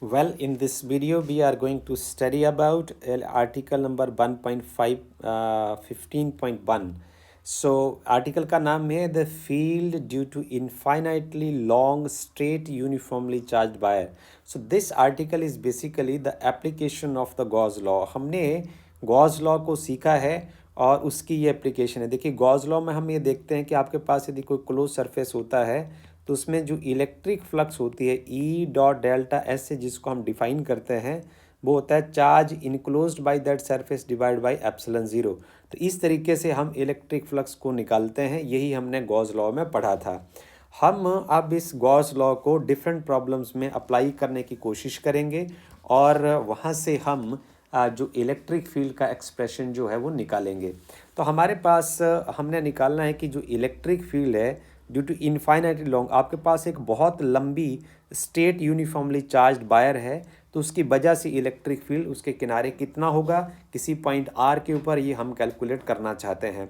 Well, in this video, we are going to study about article number 1.5, 15.1. So, article का नाम है The Field Due to Infinitely Long Straight Uniformly Charged Wire. So, this article is basically the application of the Gauss law. हमने Gauss law को सीखा है और उसकी ये एप्लीकेशन है. देखिए गॉस लॉ में हम ये देखते हैं कि आपके पास यदि कोई क्लोज सरफेस होता है तो उसमें जो इलेक्ट्रिक फ्लक्स होती है ई डॉट डेल्टा एस से जिसको हम डिफाइन करते हैं वो होता है charge enclosed by that surface divide by epsilon zero. तो इस तरीके से हम इलेक्ट्रिक फ्लक्स को निकालते हैं. यही हमने गॉस लॉ में पढ़ा था. हम अब इस गॉस लॉ को डिफरेंट प्रॉब्लम्स में अप्लाई करने की कोशिश करेंगे और वहाँ से हम जो इलेक्ट्रिक फील्ड का एक्सप्रेशन जो है वो निकालेंगे. तो हमारे पास हमने निकालना है कि जो इलेक्ट्रिक फील्ड है ड्यू टू इनफाइनाइटली लॉन्ग, आपके पास एक बहुत लंबी स्टेट यूनिफॉर्मली चार्ज्ड वायर है तो उसकी वजह से इलेक्ट्रिक फील्ड उसके किनारे कितना होगा किसी पॉइंट आर के ऊपर, ये हम कैलकुलेट करना चाहते हैं.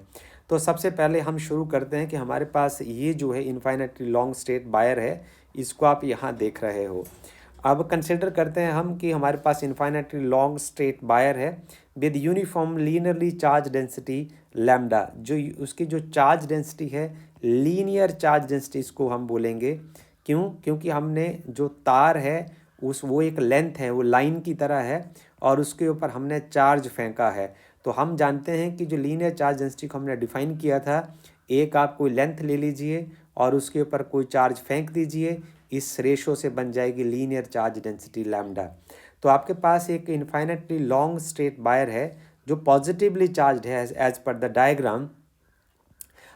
तो सबसे पहले हम शुरू करते हैं कि हमारे पास ये जो है इनफाइनाइटली लॉन्ग स्ट्रेट वायर है, इसको आप यहाँ देख रहे हो. अब कंसिडर करते हैं हम कि हमारे पास इनफाइनाइटली लॉन्ग स्ट्रेट वायर है with uniform linearly charge density lambda. जो उसकी जो चार्ज डेंसिटी है लीनियर चार्ज डेंसिटी इसको हम बोलेंगे. क्यों? क्योंकि हमने जो तार है वो एक लेंथ है, वो लाइन की तरह है और उसके ऊपर हमने चार्ज फेंका है. तो हम जानते हैं कि जो लीनियर चार्ज डेंसिटी को हमने डिफाइन किया था, एक आप कोई लेंथ ले लीजिए और उसके ऊपर कोई चार्ज फेंक दीजिए, इस रेशो से बन जाएगी लीनियर चार्ज डेंसिटी लैम्डा. तो आपके पास एक इनफाइनाइटली लॉन्ग स्ट्रेट वायर है जो पॉजिटिवली चार्ज है एज पर द डायग्राम.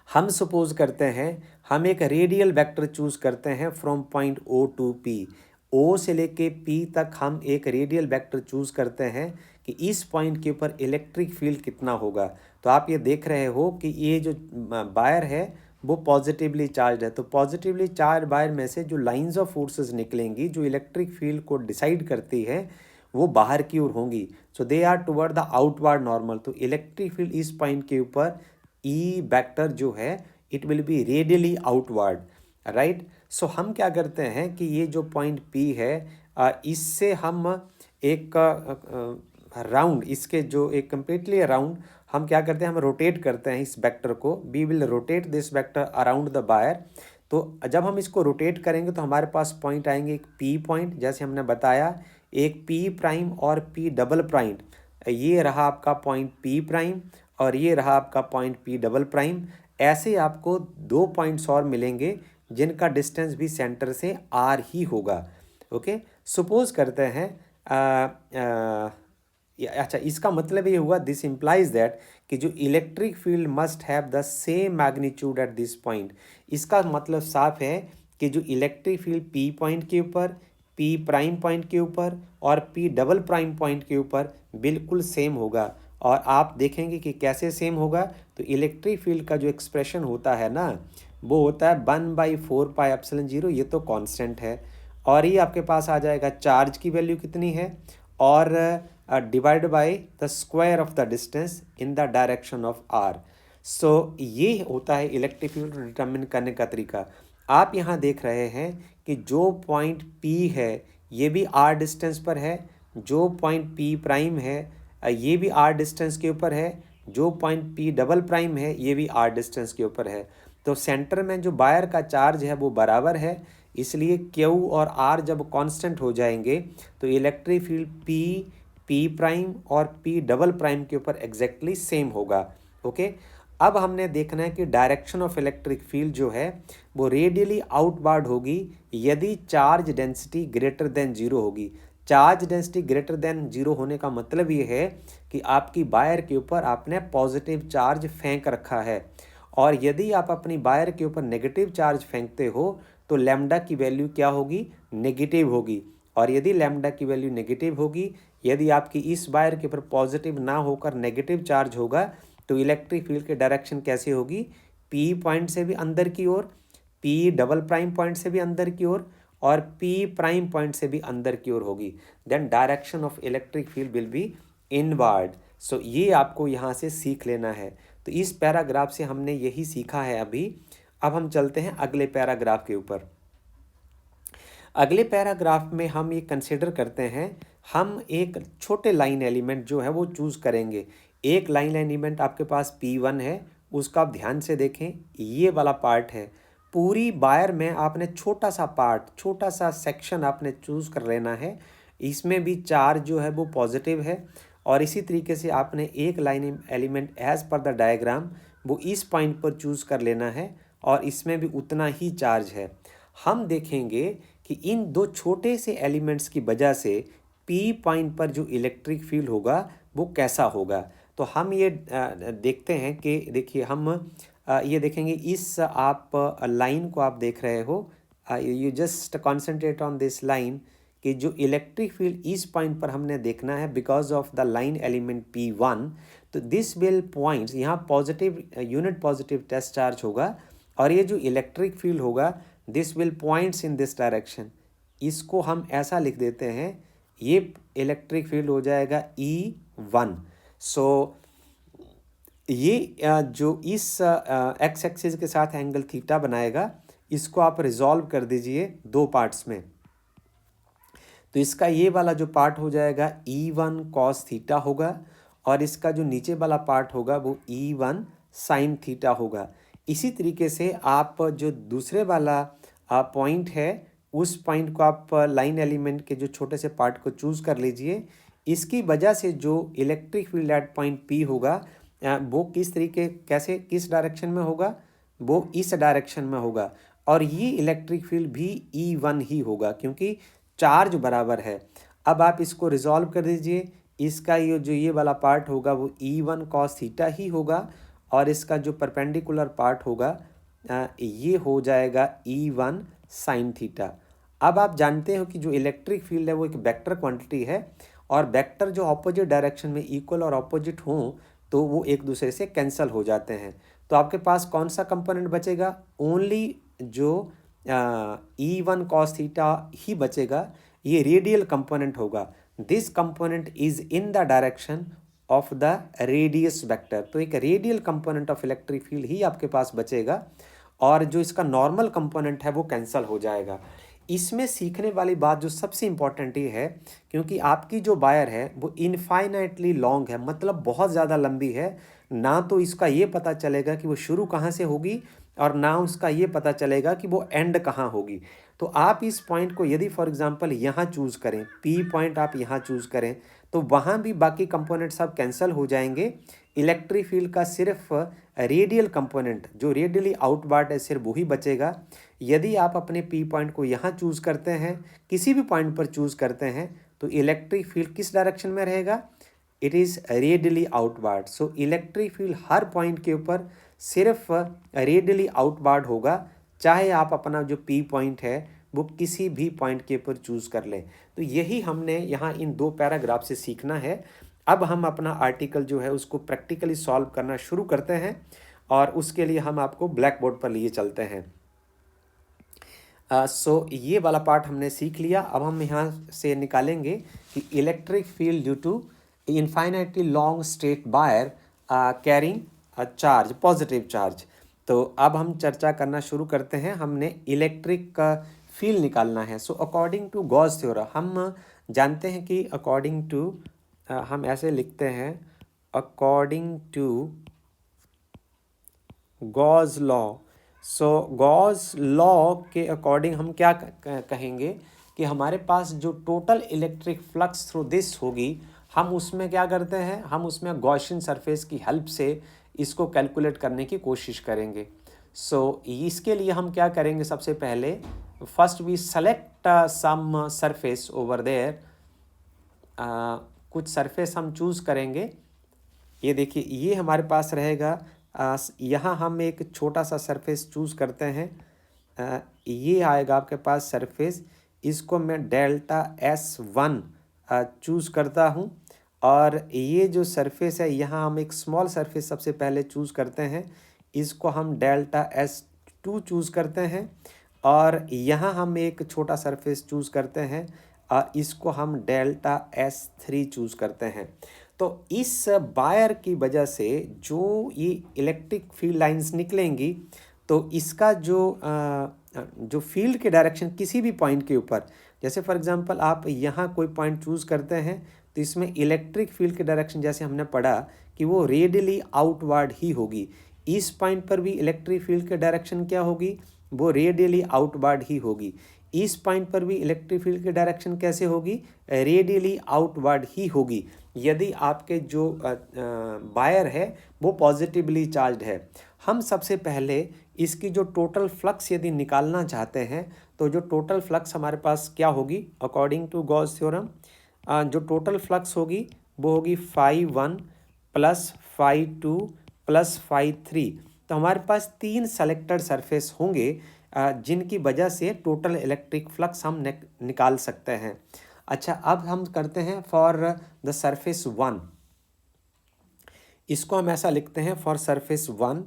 हम सपोज करते हैं हम एक रेडियल वेक्टर चूज करते हैं from point O to P. O से लेके पी तक हम एक रेडियल वेक्टर चूज करते हैं कि इस पॉइंट के ऊपर इलेक्ट्रिक फील्ड कितना होगा. तो आप ये देख रहे हो कि ये जो वायर है वो पॉजिटिवली चार्ज है. तो पॉजिटिवली चार्ज वायर में से जो लाइंस ऑफ फोर्सेस निकलेंगी जो इलेक्ट्रिक फील्ड को डिसाइड करती है वो बाहर की ओर होंगी. So they are toward the outward normal. तो इलेक्ट्रिक फील्ड इस पॉइंट के ऊपर ई वेक्टर जो है it will be radially outward, right. So हम क्या करते हैं कि ये जो पॉइंट पी है इससे हम एक राउंड, इसके जो एक कम्प्लीटली अराउंड हम क्या करते हैं, हम रोटेट करते हैं इस वेक्टर को. We will rotate this vector around the wire. तो जब हम इसको रोटेट करेंगे तो हमारे पास पॉइंट आएंगे एक पी पॉइंट, जैसे हमने बताया एक पी प्राइम और पी डबल प्राइम. ये रहा आपका पॉइंट पी प्राइम और ये रहा आपका पॉइंट पी डबल प्राइम. ऐसे आपको दो पॉइंट्स और मिलेंगे जिनका डिस्टेंस भी सेंटर से आर ही होगा. ओके, सपोज करते हैं अच्छा, इसका मतलब ये हुआ दिस इम्प्लाइज दैट कि जो electric field must have the same magnitude at this point. इसका मतलब साफ है कि जो इलेक्ट्रिक फील्ड पी पॉइंट के ऊपर, पी प्राइम पॉइंट के ऊपर और पी डबल प्राइम पॉइंट के ऊपर बिल्कुल सेम होगा. और आप देखेंगे कि कैसे सेम होगा. तो इलेक्ट्रिक फील्ड का जो एक्सप्रेशन होता है ना वो होता है 1/4 पाई एप्सिलॉन ज़ीरो. ये तो कांस्टेंट है और ये आपके पास आ जाएगा चार्ज की वैल्यू कितनी है और divide by the square of the distance in the direction of R. So ये होता है इलेक्ट्रिक फील्ड डिटरमिन करने का तरीका. आप यहाँ देख रहे हैं कि जो पॉइंट पी है ये भी आर डिस्टेंस पर है, जो पॉइंट पी प्राइम है ये भी आर डिस्टेंस के ऊपर है, जो पॉइंट पी डबल प्राइम है ये भी आर डिस्टेंस के ऊपर है. तो सेंटर में जो वायर का चार्ज है वो बराबर है, इसलिए Q और R जब कांस्टेंट हो जाएंगे तो इलेक्ट्रिक फील्ड पी प्राइम और पी डबल प्राइम के ऊपर एग्जैक्टली सेम होगा. ओके, अब हमने देखना है कि डायरेक्शन ऑफ इलेक्ट्रिक फील्ड जो है वो रेडियली आउटवर्ड होगी यदि charge density greater than zero होगी. Charge density greater than zero होने का मतलब ये है कि आपकी वायर के ऊपर आपने पॉजिटिव चार्ज फेंक रखा है और यदि आप अपनी वायर के ऊपर नेगेटिव चार्ज फेंकते हो तो लैम्डा की वैल्यू क्या होगी, नेगेटिव होगी. और यदि लैम्डा की वैल्यू नेगेटिव होगी, यदि आपकी इस वायर के ऊपर पॉजिटिव ना होकर नेगेटिव चार्ज होगा तो इलेक्ट्रिक फील्ड की डायरेक्शन कैसे होगी, पी पॉइंट से भी अंदर की ओर, पी डबल प्राइम पॉइंट से भी अंदर की ओर और पी प्राइम पॉइंट से भी अंदर की ओर होगी. Then direction of electric field will be inward. So ये आपको यहाँ से सीख लेना है. तो इस पैराग्राफ से हमने यही सीखा है अभी. अब हम चलते हैं अगले पैराग्राफ के ऊपर. अगले पैराग्राफ में हम ये कंसिडर करते हैं, हम एक छोटे लाइन एलिमेंट जो है वो चूज़ करेंगे। एक लाइन एलिमेंट आपके पास P1 है, उसका आप ध्यान से देखें, ये वाला पार्ट है। पूरी वायर में आपने छोटा सा पार्ट, छोटा सा सेक्शन आपने चूज़ कर लेना है। इसमें भी चार्ज जो है वो पॉजिटिव है, और इसी तरीके से आपने एक line element as per the diagram वो इस पॉइंट पर चूज़ कर लेना है, और इसमें भी उतना ही चार्ज है। हम देखेंगे कि इन दो छोटे से एलिमेंट्स की वजह से पी पॉइंट पर जो इलेक्ट्रिक फील्ड होगा वो कैसा होगा। तो हम ये देखते हैं कि देखिए हम ये देखेंगे, इस आप लाइन को आप देख रहे हो, you just concentrate on this line, कि जो इलेक्ट्रिक फील्ड इस पॉइंट पर हमने देखना है because of the line element P1। तो दिस विल पॉइंट्स, यहाँ positive unit positive test charge होगा, और ये जो इलेक्ट्रिक फील्ड होगा this will points in this direction. इसको हम ऐसा लिख देते हैं, ये इलेक्ट्रिक फील्ड हो जाएगा E1। सो ये जो इस एक्स एक्सिस के साथ एंगल थीटा बनाएगा, इसको आप रिजॉल्व कर दीजिए दो पार्ट्स में। तो इसका ये वाला जो पार्ट हो जाएगा E1 cos थीटा होगा, और इसका जो नीचे वाला पार्ट होगा वो E1 sin थीटा होगा। इसी तरीके से आप जो दूसरे वाला पॉइंट है, उस पॉइंट को आप लाइन एलिमेंट के जो छोटे से पार्ट को चूज़ कर लीजिए। इसकी वजह से जो electric field at point P होगा वो किस तरीके, कैसे, किस डायरेक्शन में होगा, वो इस डायरेक्शन में होगा, और ये इलेक्ट्रिक फील्ड भी E1 ही होगा क्योंकि चार्ज बराबर है। अब आप इसको रिजॉल्व कर दीजिए, इसका ये जो ये वाला पार्ट होगा वो E1 cos थीटा ही होगा, और इसका जो परपेंडिकुलर पार्ट होगा ये हो जाएगा E1 sin थीटा। अब आप जानते हो कि जो इलेक्ट्रिक फील्ड है वो एक वेक्टर क्वांटिटी है, और वेक्टर जो ऑपोजिट डायरेक्शन में इक्वल और ऑपोजिट हों तो वो एक दूसरे से कैंसल हो जाते हैं। तो आपके पास कौन सा कंपोनेंट बचेगा, ओनली जो E1 cos थीटा ही बचेगा, ये रेडियल कंपोनेंट होगा। This component is in the direction of the radius vector. तो एक radial component of electric field ही आपके पास बचेगा, और जो इसका नॉर्मल कंपोनेंट है वो कैंसल हो जाएगा। इसमें सीखने वाली बात जो सबसे इम्पॉर्टेंट ये है, क्योंकि आपकी जो वायर है वो इनफाइनाइटली लॉन्ग है, मतलब बहुत ज़्यादा लंबी है, ना तो इसका ये पता चलेगा कि वो शुरू कहाँ से होगी, और ना उसका ये पता चलेगा कि वो एंड कहाँ होगी। तो आप इस पॉइंट को यदि फॉर एग्जांपल यहाँ चूज़ करें, P पॉइंट आप यहाँ चूज़ करें, तो वहाँ भी बाकी कंपोनेंट सब कैंसिल हो जाएंगे। इलेक्ट्रिक फील्ड का सिर्फ रेडियल कंपोनेंट जो रेडियली आउटवार्ड है सिर्फ वही बचेगा। यदि आप अपने P पॉइंट को यहाँ चूज़ करते हैं, किसी भी पॉइंट पर चूज़ करते हैं, तो इलेक्ट्रिक फील्ड किस डायरेक्शन में रहेगा, it is radially outward. So electric field her point के ऊपर सिर्फ रेडियली आउटवार्ड होगा, चाहे आप अपना जो P पॉइंट है वो किसी भी पॉइंट के ऊपर चूज़ कर लें। तो यही हमने यहाँ इन दो पैराग्राफ से सीखना है। अब हम अपना आर्टिकल जो है उसको प्रैक्टिकली सॉल्व करना शुरू करते हैं, और उसके लिए हम आपको ब्लैक बोर्ड पर लिए चलते हैं। सो ये वाला पार्ट हमने सीख लिया। अब हम यहाँ से निकालेंगे कि electric field due to infinitely long straight wire carrying charge, positive charge. तो अब हम चर्चा करना शुरू करते हैं। हमने इलेक्ट्रिक का फील्ड निकालना है। So according to Gauss theorem, हम जानते हैं कि अकॉर्डिंग टू, हम ऐसे लिखते हैं, according to Gauss law. So Gauss law के अकॉर्डिंग हम क्या कहेंगे कि हमारे पास जो total electric flux through this होगी, हम उसमें क्या करते हैं, हम उसमें गॉसियन सरफेस की हेल्प से इसको कैलकुलेट करने की कोशिश करेंगे। सो इसके लिए हम क्या करेंगे, सबसे पहले first we select some surface over there. कुछ सरफेस हम चूज़ करेंगे। ये देखिए, ये हमारे पास रहेगा। यहाँ हम एक छोटा सा सरफेस चूज़ करते हैं। ये आएगा आपके पास सरफेस, इसको मैं डेल्टा S1 चूज़ करता हूँ। और ये जो सरफेस है, यहाँ हम एक स्मॉल सरफेस सबसे पहले चूज़ करते हैं, इसको हम डेल्टा S2 चूज़ करते हैं। और यहाँ हम एक छोटा सरफेस चूज़ करते हैं, और इसको हम डेल्टा S3 चूज़ करते हैं। तो इस वायर की वजह से जो ये इलेक्ट्रिक फील्ड लाइंस निकलेंगी तो इसका जो फील्ड के डायरेक्शन किसी भी पॉइंट के ऊपर, जैसे फॉर एग्जांपल आप यहाँ कोई पॉइंट चूज़ करते हैं तो इसमें इलेक्ट्रिक फील्ड के डायरेक्शन जैसे हमने पढ़ा कि वो रेडियली आउटवर्ड ही होगी। इस पॉइंट पर भी इलेक्ट्रिक फील्ड के डायरेक्शन क्या होगी, वो रेडियली आउटवर्ड ही होगी। इस पॉइंट पर भी इलेक्ट्रिक फील्ड की डायरेक्शन कैसे होगी, रेडियली आउटवर्ड ही होगी, यदि आपके जो वायर है वो पॉजिटिवली चार्ज है। हम सबसे पहले इसकी जो टोटल फ्लक्स यदि निकालना चाहते हैं तो जो टोटल फ्लक्स हमारे पास क्या होगी अकॉर्डिंग टू गॉस थ्योरम, जो टोटल फ्लक्स होगी वो होगी φ1 प्लस φ2 प्लस φ3। तो हमारे पास 3 सेलेक्टेड सरफेस होंगे जिनकी वजह से टोटल इलेक्ट्रिक फ्लक्स हम निकाल सकते हैं। अच्छा, अब हम करते हैं फॉर द सरफेस 1, इसको हम ऐसा लिखते हैं फॉर सरफेस 1,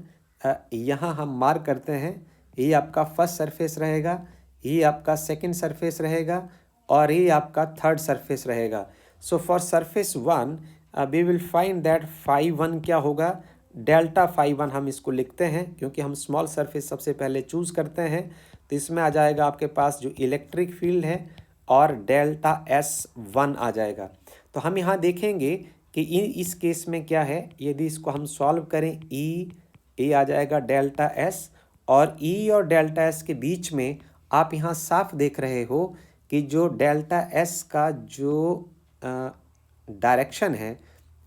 यहाँ हम मार्क करते हैं, ये आपका फर्स्ट सरफेस रहेगा, ये आपका सेकंड सरफेस रहेगा और ये आपका थर्ड सरफेस रहेगा। So for surface 1 we will find that φ1 क्या होगा, डेल्टा φ1 हम इसको लिखते हैं क्योंकि हम स्मॉल सरफेस सबसे पहले चूज़ करते हैं। तो इसमें आ जाएगा आपके पास जो इलेक्ट्रिक फील्ड है और डेल्टा S1 आ जाएगा। तो हम यहाँ देखेंगे कि इस केस में क्या है, यदि इसको हम सॉल्व करें ए आ जाएगा डेल्टा एस, और ई और डेल्टा एस के बीच में आप यहाँ साफ देख रहे हो कि जो डेल्टा एस का जो डायरेक्शन है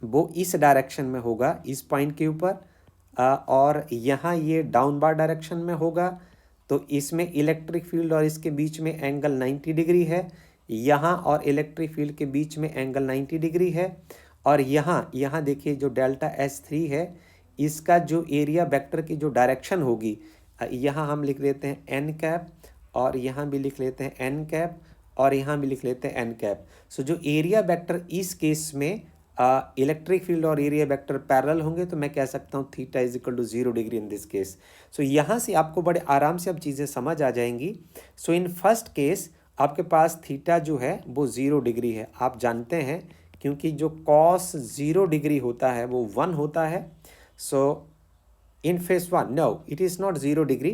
वो इस डायरेक्शन में होगा, इस पॉइंट के ऊपर, और यहाँ ये डाउनवार्ड डायरेक्शन में होगा। तो इसमें इलेक्ट्रिक फील्ड और इसके बीच में एंगल 90 डिग्री है, यहाँ और इलेक्ट्रिक फील्ड के बीच में एंगल 90 डिग्री है। और यहाँ देखिए जो डेल्टा S3 है इसका जो एरिया वेक्टर की जो डायरेक्शन होगी, यहाँ हम लिख लेते हैं एन कैप, और यहाँ भी लिख लेते हैं एन कैप, और यहाँ भी लिख लेते हैं एन कैप। सो जो एरिया वेक्टर इस केस में इलेक्ट्रिक फील्ड और एरिया वेक्टर पैरेलल होंगे तो मैं कह सकता हूँ theta is equal to 0 degree in this case. So यहाँ से आपको बड़े आराम से अब चीज़ें समझ आ जाएंगी। सो इन फर्स्ट केस आपके पास थीटा जो है वो 0 डिग्री है, आप जानते हैं, क्योंकि जो कॉस 0 डिग्री होता है वो 1 होता है। So in face 1 no it is not 0 degree,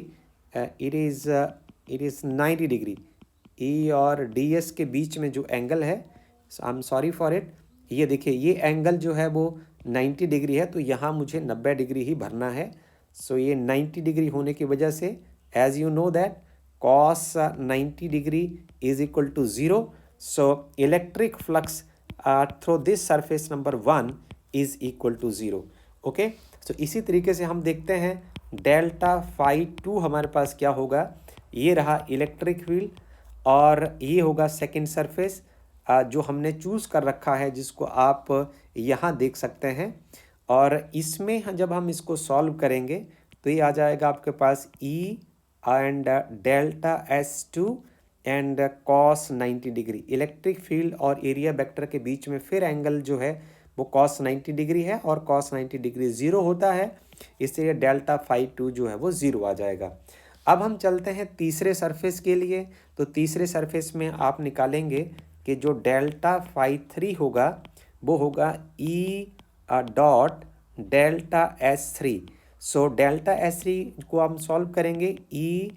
it is 90 degree. E और डी एस के बीच में जो एंगल है, I am sorry for it, ये देखिए ये एंगल जो है वो 90 डिग्री है, तो यहाँ मुझे 90 डिग्री ही भरना है। सो ये 90 डिग्री होने की वजह से as you know that cos 90 degree is equal to 0। So electric flux through this surface number 1 is equal to 0। Okay, so इसी तरीके से हम देखते हैं डेल्टा φ2 हमारे पास क्या होगा, ये रहा इलेक्ट्रिक फील्ड और ये होगा सेकंड सरफेस जो हमने चूज़ कर रखा है, जिसको आप यहाँ देख सकते हैं। और इसमें जब हम इसको सॉल्व करेंगे तो ये आ जाएगा आपके पास E and delta S2 and cos 90 degree. Electric field और एरिया वेक्टर के बीच में फिर एंगल जो है वो cos 90 डिग्री है और cos 90 डिग्री 0 होता है, इसलिए डेल्टा φ2 जो है वो 0 आ जाएगा। अब हम चलते हैं तीसरे सरफेस के लिए। तो तीसरे सरफेस में आप निकालेंगे कि जो डेल्टा φ3 होगा वो होगा E dot delta S3। So delta S3 को हम सॉल्व करेंगे E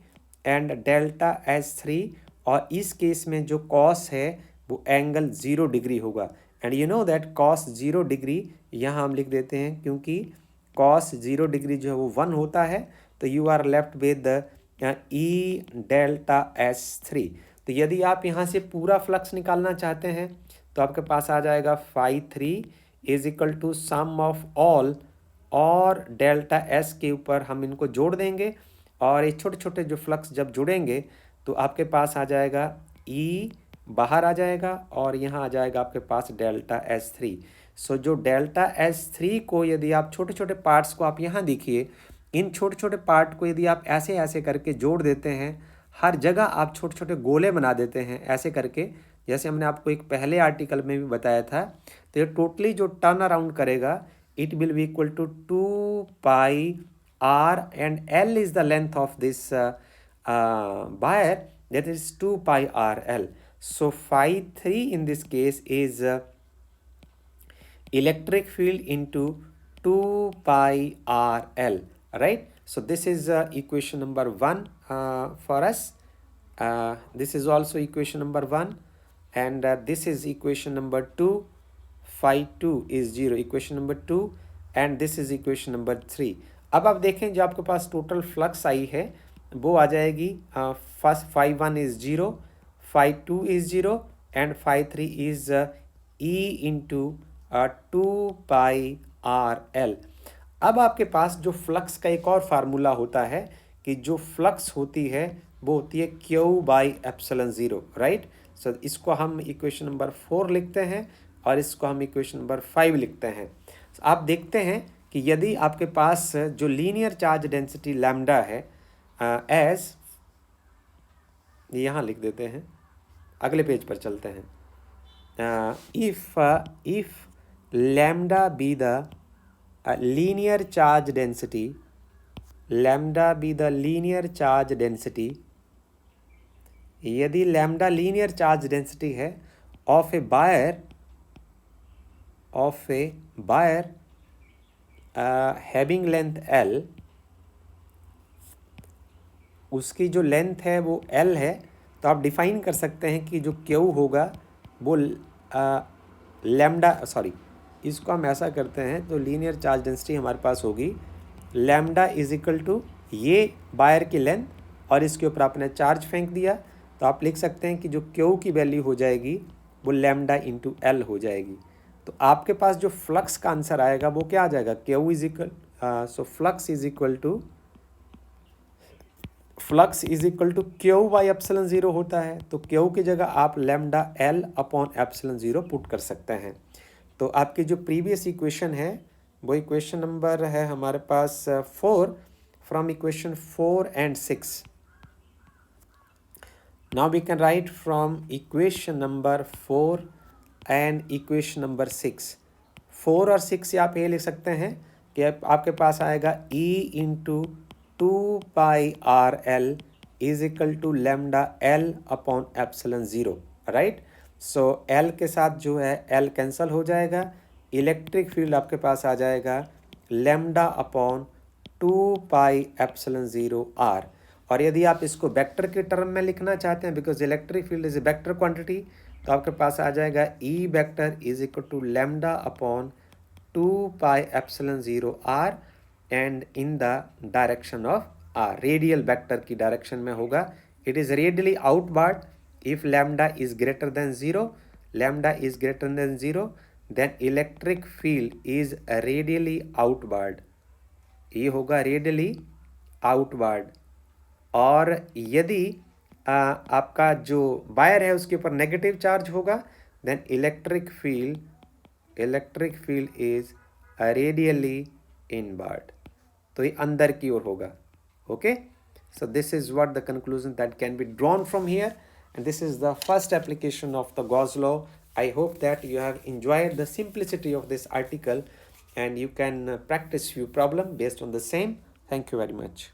एंड डेल्टा S3, और इस केस में जो कॉस है वो एंगल 0 डिग्री होगा। And you know that cos 0 degree यहाँ हम लिख देते हैं, क्योंकि कॉस 0 डिग्री जो है वो 1 होता है। तो you are left with E delta S3। तो यदि आप यहाँ से पूरा फ्लक्स निकालना चाहते हैं तो आपके पास आ जाएगा φ3 is equal to sum of all, और डेल्टा S के ऊपर हम इनको जोड़ देंगे, और ये छोटे छोटे जो फ्लक्स जब जुड़ेंगे तो आपके पास आ जाएगा E बाहर आ जाएगा, और यहाँ आ जाएगा आपके पास डेल्टा S3। सो जो डेल्टा S3 को यदि आप छोटे छोटे पार्ट्स को आप यहाँ देखिए, इन छोटे छोटे पार्ट को यदि आप ऐसे ऐसे करके जोड़ देते हैं, हर जगह आप छोटे छोटे गोले बना देते हैं ऐसे करके, जैसे हमने आपको एक पहले आर्टिकल में भी बताया था। तो ये टोटली जो टर्न अराउंड करेगा it will be equal to 2 pi r, and l is the length of this wire, that is 2 pi r l. So φ3 in this case is electric field into 2 pi r l, right? So this is equation number 1 for us. This is also equation number 1, and this is equation number 2. Phi 2 is 0, equation number 2, and this is equation number 3. अब आप देखें जो आपके पास total flux आई है वो आ जाएगी, first phi 1 is 0, phi 2 is 0, and phi 3 is E into 2 pi r l. अब आपके पास जो फ्लक्स का एक और फार्मूला होता है कि जो फ्लक्स होती है वो होती है Q बाई एप्सिलॉन 0, राइट. सो इसको हम इक्वेशन नंबर 4 लिखते हैं और इसको हम इक्वेशन नंबर 5 लिखते हैं. आप देखते हैं कि यदि आपके पास जो लीनियर चार्ज डेंसिटी लैम्डा है एज, यहाँ लिख देते हैं, अगले पेज पर चलते हैं. if lambda be the linear charge density, lambda be the linear charge density, यदि lambda linear charge density है of a wire having length L, उसकी जो लेंथ है वो L है, तो आप डिफाइन कर सकते हैं कि जो Q होगा वो लैम्डा, सॉरी इसको हम ऐसा करते हैं तो लीनियर चार्ज डेंसिटी हमारे पास होगी लैम्डा इज इक्वल टू ये वायर की लेंथ और इसके ऊपर आपने चार्ज फेंक दिया, तो आप लिख सकते हैं कि जो Q की वैल्यू हो जाएगी वो लैम्डा इंटू एल हो जाएगी. तो आपके पास जो फ्लक्स का आंसर आएगा वो क्या आ जाएगा, Q is equal, so flux is equal to Q by epsilon 0 होता है. तो Q की जगह आप lambda L upon epsilon 0 put कर सकते हैं. तो आपकी जो प्रीवियस इक्वेशन है वो इक्वेशन नंबर है हमारे पास 4, from equation 4 and 6. Now we can write from equation number 4 and equation number 6. 4 और 6 से आप ये लिख सकते हैं कि आपके पास आएगा E into 2 pi r l is equal to lambda L upon epsilon 0, right. So L के साथ जो है L कैंसिल हो जाएगा, इलेक्ट्रिक फील्ड आपके पास आ जाएगा lambda upon 2 pi epsilon 0 r. और यदि आप इसको वेक्टर के टर्म में लिखना चाहते हैं, because electric field is a vector quantity, तो आपके पास आ जाएगा E vector is equal to lambda upon 2 pi epsilon 0 r and in the direction of r, radial vector की डायरेक्शन में होगा. It is radially outward. If lambda is greater than 0, then electric field is radially outward. ये होगा radially outward. और यदि आपका जो wire है उसके ऊपर नेगेटिव चार्ज होगा, then electric field is radially inward. तो ये अंदर की ओर होगा. Okay, so this is what the conclusion that can be drawn from here. And this is the first application of the Gauss law. I hope that you have enjoyed the simplicity of this article and you can practice few problems based on the same. Thank you very much.